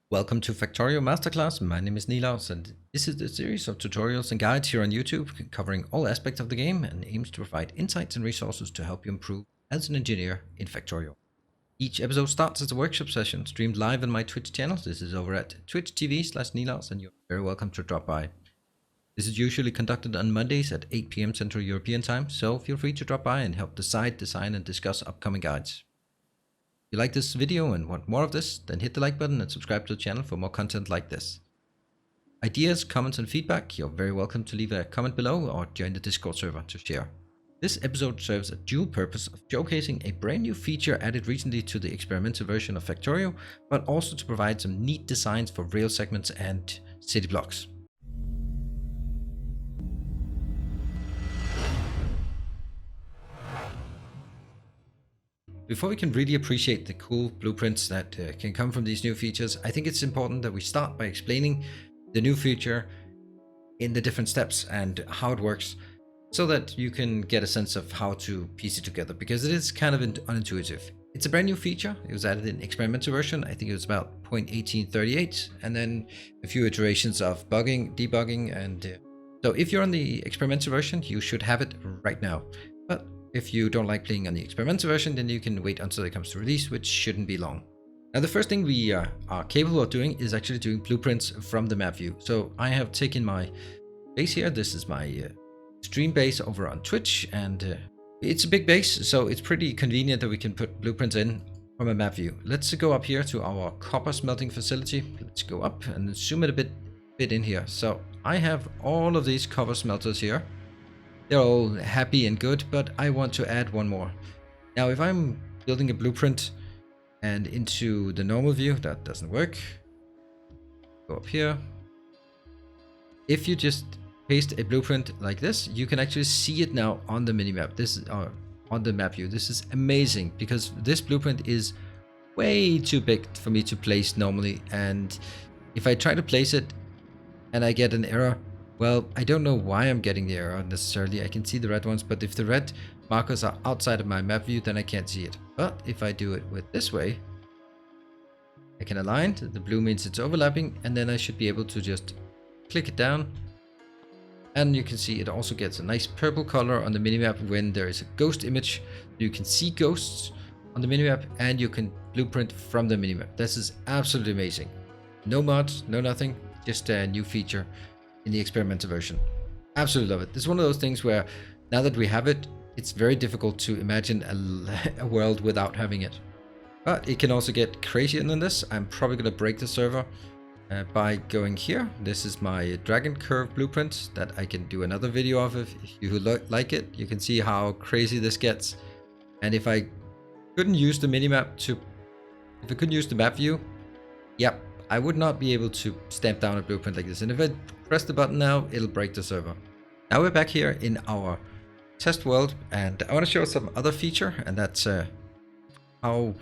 Welcome to Factorio Masterclass. My name is Nilaus, and this is the series of tutorials and guides here on YouTube covering all aspects of the game and aims to provide insights and resources to help you improve as an engineer in Factorio. Each episode starts as a workshop session streamed live on my Twitch channel. This is over at twitch.tv/Nilaus, and you're very welcome to drop by. This is usually conducted on Mondays at 8 p.m. Central European Time, so feel free to drop by and help decide, design, and discuss upcoming guides. If you like this video and want more of this, then hit the like button and subscribe to the channel for more content like this. Ideas, comments, and feedback, you're very welcome to leave a comment below or join the Discord server to share. This episode serves a dual purpose of showcasing a brand new feature added recently to the experimental version of Factorio, but also to provide some neat designs for rail segments and city blocks. Before we can really appreciate the cool blueprints that can come from these new features, I think it's important that we start by explaining the new feature in the different steps and how it works, so that you can get a sense of how to piece it together, because it is kind of unintuitive. It's a brand new feature. It was added in experimental version. I think it was about 0.1838, and then a few iterations of debugging, and so if you're on the experimental version, you should have it right now. But if you don't like playing on the experimental version, then you can wait until it comes to release, which shouldn't be long. Now, the first thing we are capable of doing is actually doing blueprints from the map view. So I have taken my base here. This is my stream base over on Twitch, and it's a big base, so it's pretty convenient that we can put blueprints in from a map view. Let's go up here to our copper smelting facility. Let's go up and zoom it a bit in here. So I have all of these copper smelters here. They're all happy and good, but I want to add one more. Now, if I'm building a blueprint and into the normal view, that doesn't work. Go up here. If you just paste a blueprint like this, you can actually see it now on the minimap. This is on the map view. This is amazing because this blueprint is way too big for me to place normally. And if I try to place it and I get an error, well, I don't know why I'm getting the error necessarily. I can see the red ones, but if the red markers are outside of my map view, then I can't see it. But if I do it with this way, I can align. The blue means it's overlapping, and then I should be able to just click it down. And you can see it also gets a nice purple color on the minimap when there is a ghost image. You can see ghosts on the minimap, and you can blueprint from the minimap. This is absolutely amazing. No mods, no nothing, just a new feature in the experimental version. Absolutely love it. This is one of those things where now that we have it, it's very difficult to imagine a world without having it. But it can also get crazier than this. I'm probably going to break the server by going here. This is my dragon curve blueprint that I can do another video of if you like it. You can see how crazy this gets. And if I couldn't use the minimap if I couldn't use the map view, yep, I would not be able to stamp down a blueprint like this. And if I press the button now, it'll break the server. Now we're back here in our test world, and I want to show some other feature, and that's how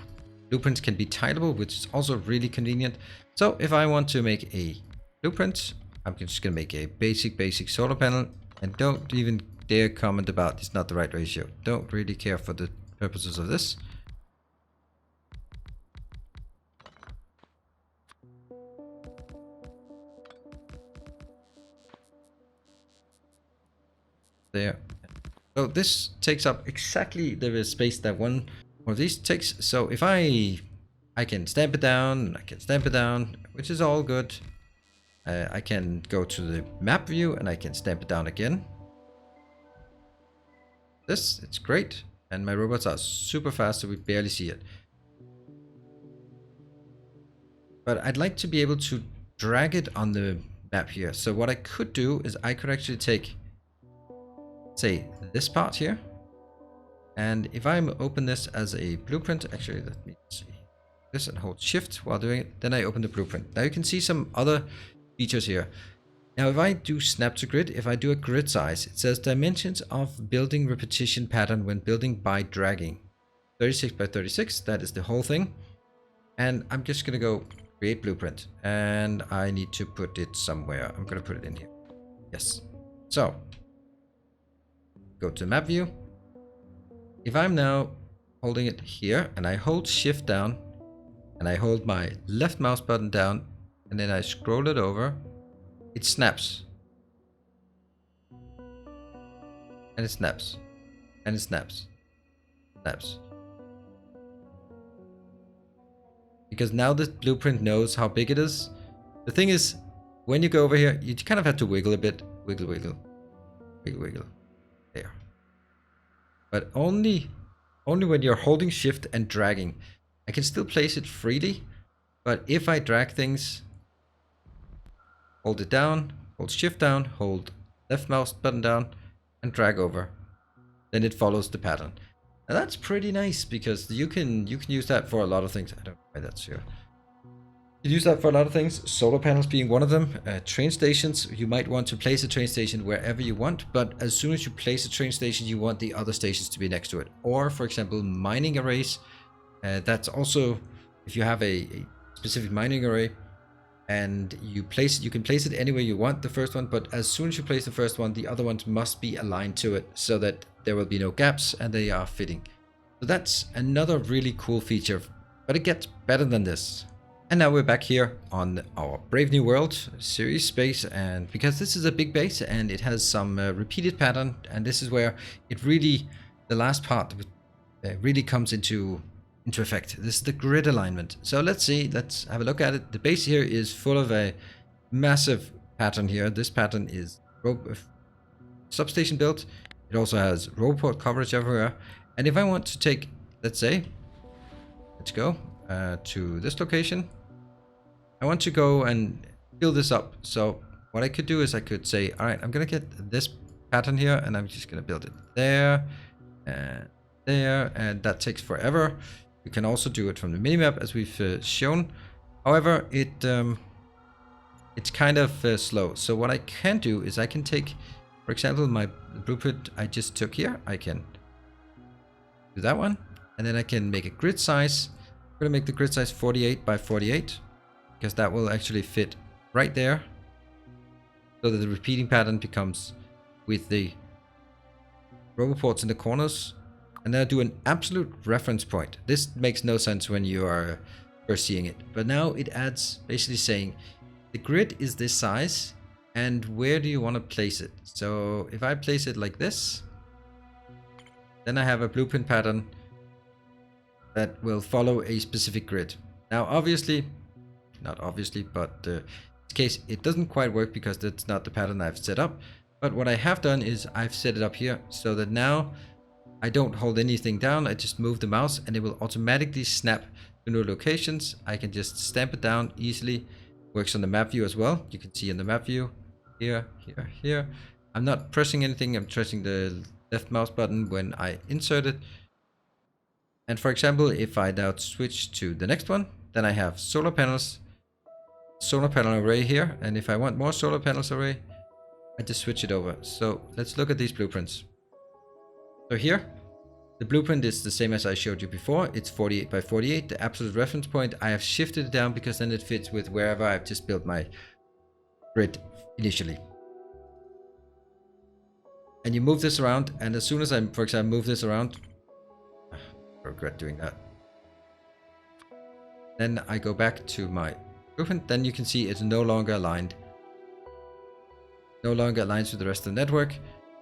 blueprints can be tileable, which is also really convenient. So if I want to make a blueprint, I'm just going to make a basic solar panel, and don't even dare comment about it's not the right ratio. Don't really care for the purposes of this. There. So this takes up exactly the space that one of these takes. So if I can stamp it down, I can stamp it down, which is all good. I can go to the map view and I can stamp it down again. It's great. And my robots are super fast, so we barely see it. But I'd like to be able to drag it on the map here. So what I could do is I could actually take, say, this part here, and if I open this as a blueprint, actually let me see this and hold shift while doing it, then I open the blueprint. Now you can see some other features here. Now if I do snap to grid, if I do a grid size, it says dimensions of building repetition pattern when building by dragging, 36 by 36, that is the whole thing. And I'm just gonna go create blueprint, and I need to put it somewhere. I'm gonna put it in here. Yes. So go to map view. If I'm now holding it here and I hold shift down and I hold my left mouse button down, and then I scroll it over, it snaps. And it snaps. And it snaps. Snaps. Because now the blueprint knows how big it is. The thing is, when you go over here, you kind of have to wiggle a bit. Wiggle, wiggle. Wiggle, wiggle. There. But only when you're holding shift and dragging. I can still place it freely, but if I drag things, hold it down, hold shift down, hold left mouse button down, and drag over, then it follows the pattern. Now that's pretty nice because you can use that for a lot of things. I don't know why that's here. You use that for a lot of things, solar panels being one of them. Train stations, you might want to place a train station wherever you want, but as soon as you place a train station, you want the other stations to be next to it. Or, for example, mining arrays. That's also, if you have a specific mining array and you place it, you can place it anywhere you want, the first one, but as soon as you place the first one, the other ones must be aligned to it so that there will be no gaps and they are fitting. So that's another really cool feature, but it gets better than this. And now we're back here on our Brave New World series base, and because this is a big base and it has some repeated pattern, and this is where it really, the last part really comes into effect. This is the grid alignment. So let's have a look at it. The base here is full of a massive pattern here. This pattern is substation built. It also has roboport coverage everywhere. And if I want to take, let's say, let's go to this location. I want to go and build this up. So what I could do is I could say, all right, I'm going to get this pattern here and I'm just going to build it there and there, and that takes forever. You can also do it from the minimap as we've shown. However, it's kind of slow. So what I can do is I can take, for example, my blueprint I just took here. I can do that one, and then I can make a grid size. I'm going to make the grid size 48 by 48 because that will actually fit right there, so that the repeating pattern becomes with the roboports in the corners. And then I do an absolute reference point. This makes no sense when you are first seeing it, but now it adds basically saying the grid is this size and where do you want to place it. So if I place it like this, then I have a blueprint pattern that will follow a specific grid. Now obviously, not obviously, but in this case it doesn't quite work because that's not the pattern I've set up. But what I have done is I've set it up here so that now I don't hold anything down. I just move the mouse and it will automatically snap to new locations. I can just stamp it down easily. Works on the map view as well. You can see in the map view here, here, here. I'm not pressing anything. I'm pressing the left mouse button when I insert it. And for example, if I now switch to the next one, then I have solar panels, solar panel array here. And if I want more solar panels array, I just switch it over. So let's look at these blueprints. So here, the blueprint is the same as I showed you before. It's 48 by 48, the absolute reference point. I have shifted it down because then it fits with wherever I've just built my grid initially. And you move this around, and as soon as I, for example, move this around, I regret doing that. Then I go back to my blueprint, then you can see it's no longer aligned. No longer aligns with the rest of the network,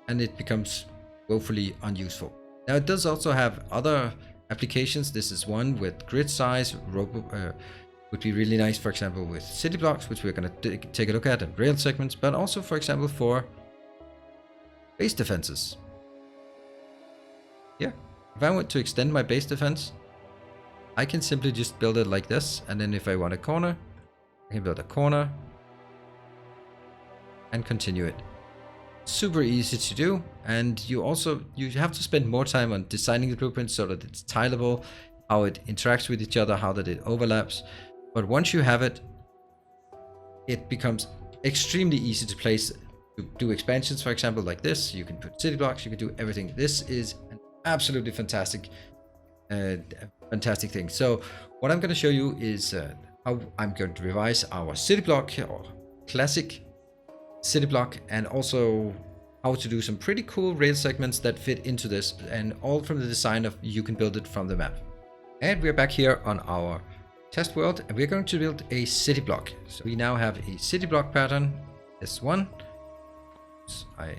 and it becomes woefully unuseful. Now it does also have other applications. This is one with grid size, would be really nice, for example, with city blocks, which we're going to take a look at, and rail segments, but also, for example, for base defenses. Here, if I want to extend my base defense, I can simply just build it like this, and then if I want a corner, I can build a corner and continue it. Super easy to do, and you have to spend more time on designing the blueprint so that it's tileable, how it interacts with each other, how that it overlaps. But once you have it, it becomes extremely easy to place, to do expansions, for example, like this. You can put city blocks, you can do everything. This is an absolutely fantastic thing. So what I'm going to show you is how I'm going to revise our city block or classic city block, and also how to do some pretty cool rail segments that fit into this, and all from the design of you can build it from the map. And we're back here on our test world, and we're going to build a city block. So we now have a city block pattern, S1. So I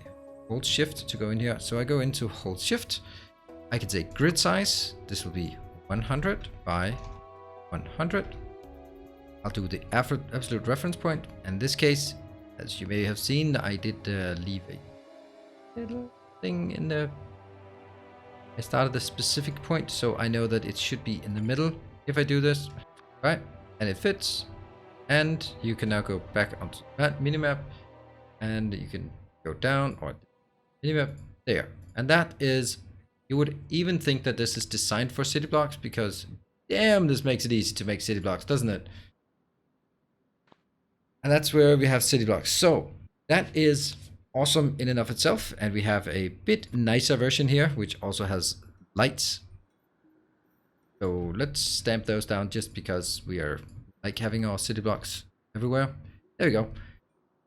hold shift to go in here. So I go into hold shift. I can say grid size. This will be 100 by 100. I'll do the absolute reference point. In this case, as you may have seen, I did leave a little thing in the... I started a specific point, so I know that it should be in the middle if I do this. Right, and it fits. And you can now go back onto that minimap, and you can go down, or minimap there. And that is, you would even think that this is designed for city blocks, because damn, this makes it easy to make city blocks, doesn't it? And that's where we have city blocks. So that is awesome in and of itself. And we have a bit nicer version here, which also has lights. So let's stamp those down just because we are like having our city blocks everywhere. There we go.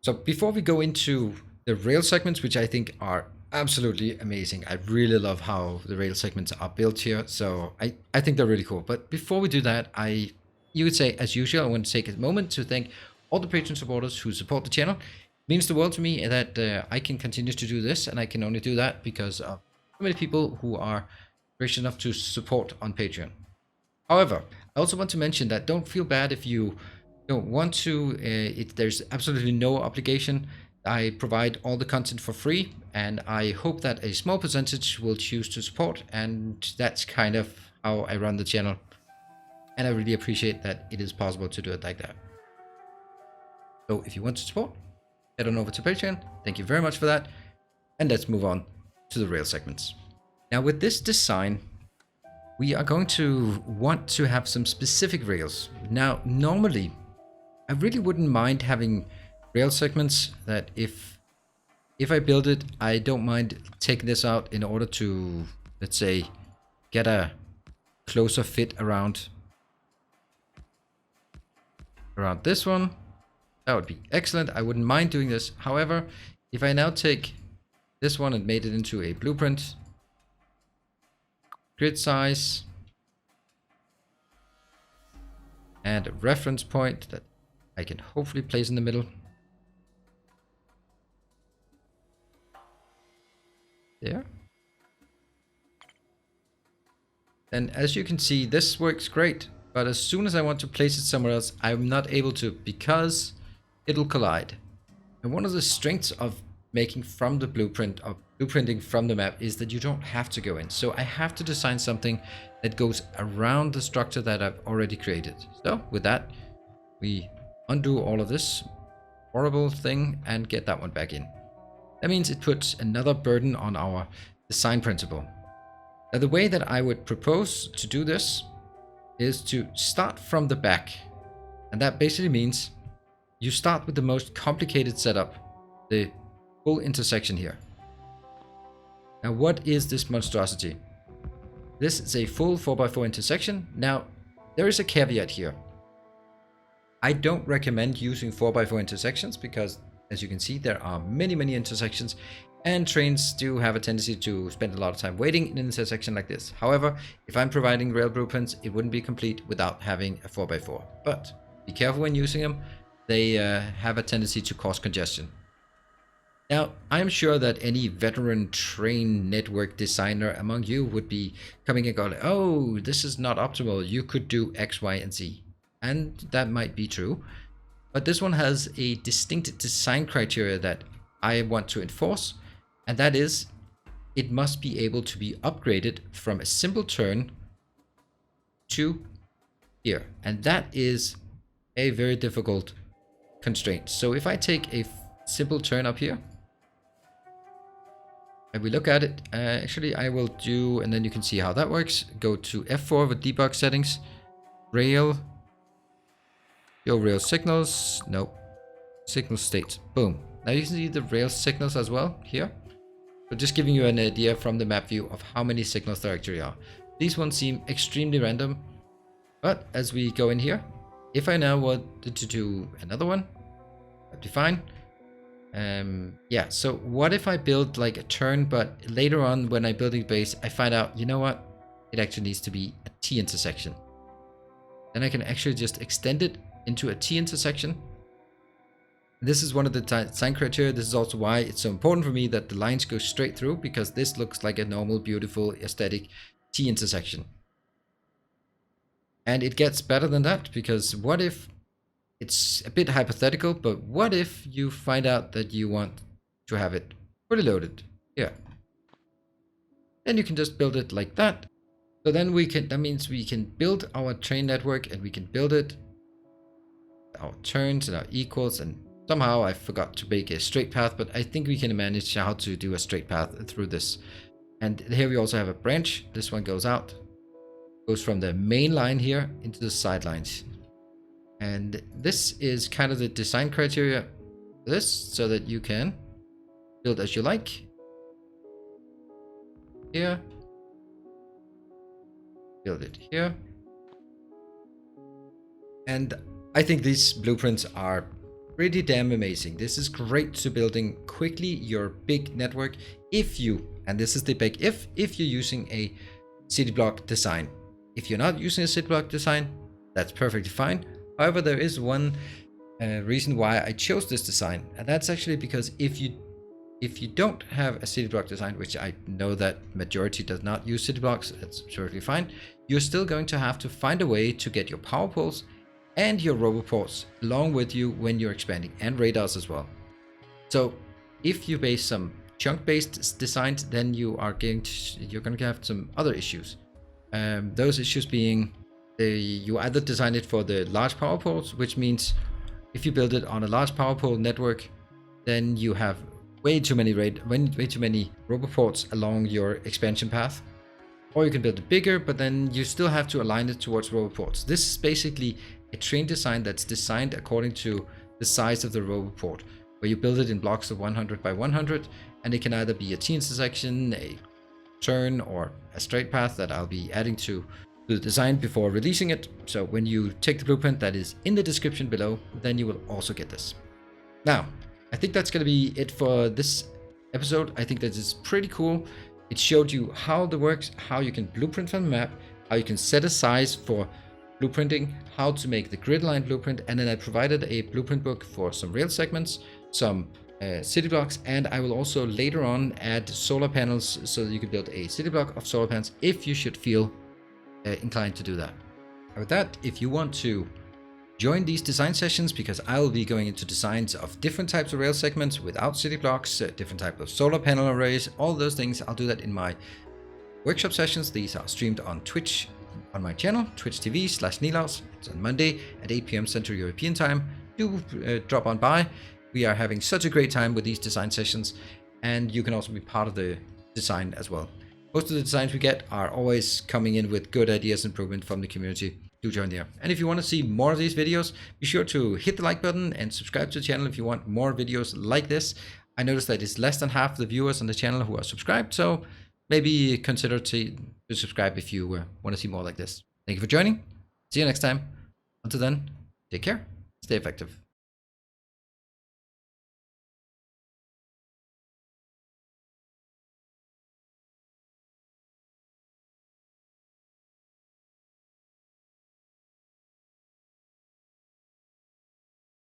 So before we go into the rail segments, which I think are absolutely amazing. I really love how the rail segments are built here. So I think they're really cool. But before we do that, you would say, as usual, I want to take a moment to thank all the patron supporters who support the channel. It means the world to me that I can continue to do this, and I can only do that because of so many people who are gracious enough to support on Patreon. However, I also want to mention that don't feel bad if you don't want to. There's absolutely no obligation. I provide all the content for free, and I hope that a small percentage will choose to support, and that's kind of how I run the channel. And I really appreciate that it is possible to do it like that. So if you want to support, head on over to Patreon. Thank you very much for that. And let's move on to the rail segments. Now with this design, we are going to want to have some specific rails. Now, normally, I really wouldn't mind having rail segments that if I build it, I don't mind taking this out in order to, let's say, get a closer fit around this one. That would be excellent. I wouldn't mind doing this. However, if I now take this one and made it into a blueprint, grid size, and a reference point that I can hopefully place in the middle. There. And as you can see, this works great. But as soon as I want to place it somewhere else, I'm not able to because it'll collide. And one of the strengths of making from the blueprint, of blueprinting from the map, is that you don't have to go in. So I have to design something that goes around the structure that I've already created. So with that, we undo all of this horrible thing and get that one back in. That means it puts another burden on our design principle. Now the way that I would propose to do this is to start from the back. And that basically means you start with the most complicated setup, the full intersection here. Now what is this monstrosity? This is a full 4x4 intersection. Now there is a caveat here. I don't recommend using 4x4 intersections because, as you can see, there are many intersections, and trains do have a tendency to spend a lot of time waiting in an intersection like this. However, if I'm providing rail blueprints, it wouldn't be complete without having a 4x4. But be careful when using them. They have a tendency to cause congestion. Now, I'm sure that any veteran train network designer among you would be coming and going, oh, this is not optimal. You could do X, Y, and Z. And that might be true. But this one has a distinct design criteria that I want to enforce. And that is, it must be able to be upgraded from a simple turn to here. And that is a very difficult constraint. So if I take a simple turn up here, and we look at it, actually I will do, and then you can see how that works. Go to F4 with debug settings, rail, your rail signals, no, signal state, boom. Now you can see the rail signals as well here. So just giving you an idea from the map view of how many signals there actually are. These ones seem extremely random, but as we go in here, if I now wanted to do another one, that'd be fine. Yeah, so what if I build like a turn, but later on when I'm building base, I find out, you know what? It actually needs to be a T intersection. then I can actually just extend it into a T-intersection. This is one of the design criteria. This is also why it's so important for me that the lines go straight through, because this looks like a normal, beautiful, aesthetic T-intersection. And it gets better than that, because what if, it's a bit hypothetical, but what if you find out that you want to have it fully loaded here? Then you can just build it like that. So then that means we can build our train network, and we can build it, our turns and our equals, and somehow I forgot to make a straight path, but I think we can manage how to do a straight path through this. And here we also have a branch. This one goes out, goes from the main line here into the sidelines. And this is kind of the design criteria for this, so that you can build as you like. Here. Build it here. And I think these blueprints are pretty damn amazing. This is great to building quickly your big network if you, and this is the big if you're using a city block design. If you're not using a city block design, that's perfectly fine. However, there is one reason why I chose this design, and that's actually because if you don't have a city block design, which I know that majority does not use city blocks, that's perfectly fine, you're still going to have to find a way to get your power poles and your roboports along with you when you're expanding, and radars as well. So if you base some chunk-based designs, then you're going to have some other issues. Those issues being, you either design it for the large power poles, which means if you build it on a large power pole network, then you have way too many roboports along your expansion path. Or you can build it bigger, but then you still have to align it towards roboports. This is basically a train design that's designed according to the size of the roboport, where you build it in blocks of 100 by 100, and it can either be a T-intersection, a turn, or a straight path that I'll be adding to the design before releasing it. So when you take the blueprint that is in the description below, then you will also get this. Now, I think that's going to be it for this episode. I think that is pretty cool. It showed you how it works, how you can blueprint from the map, how you can set a size for blueprinting, how to make the grid line blueprint, and then I provided a blueprint book for some rail segments, some city blocks, and I will also later on add solar panels so that you can build a city block of solar panels if you should feel inclined to do that. And with that, if you want to join these design sessions, because I will be going into designs of different types of rail segments without city blocks, different type of solar panel arrays, all those things, I'll do that in my workshop sessions. These are streamed on Twitch on my channel, twitch.tv/Nilaus. It's on Monday at 8 p.m. Central European time. Do drop on by. We are having such a great time with these design sessions, and you can also be part of the design as well. Most of the designs we get are always coming in with good ideas and improvement from the community. Do join there. And if you want to see more of these videos, be sure to hit the like button and subscribe to the channel if you want more videos like this. I noticed that it's less than half the viewers on the channel who are subscribed, so maybe consider to subscribe if you want to see more like this. Thank you for joining. See you next time. Until then, take care, stay effective.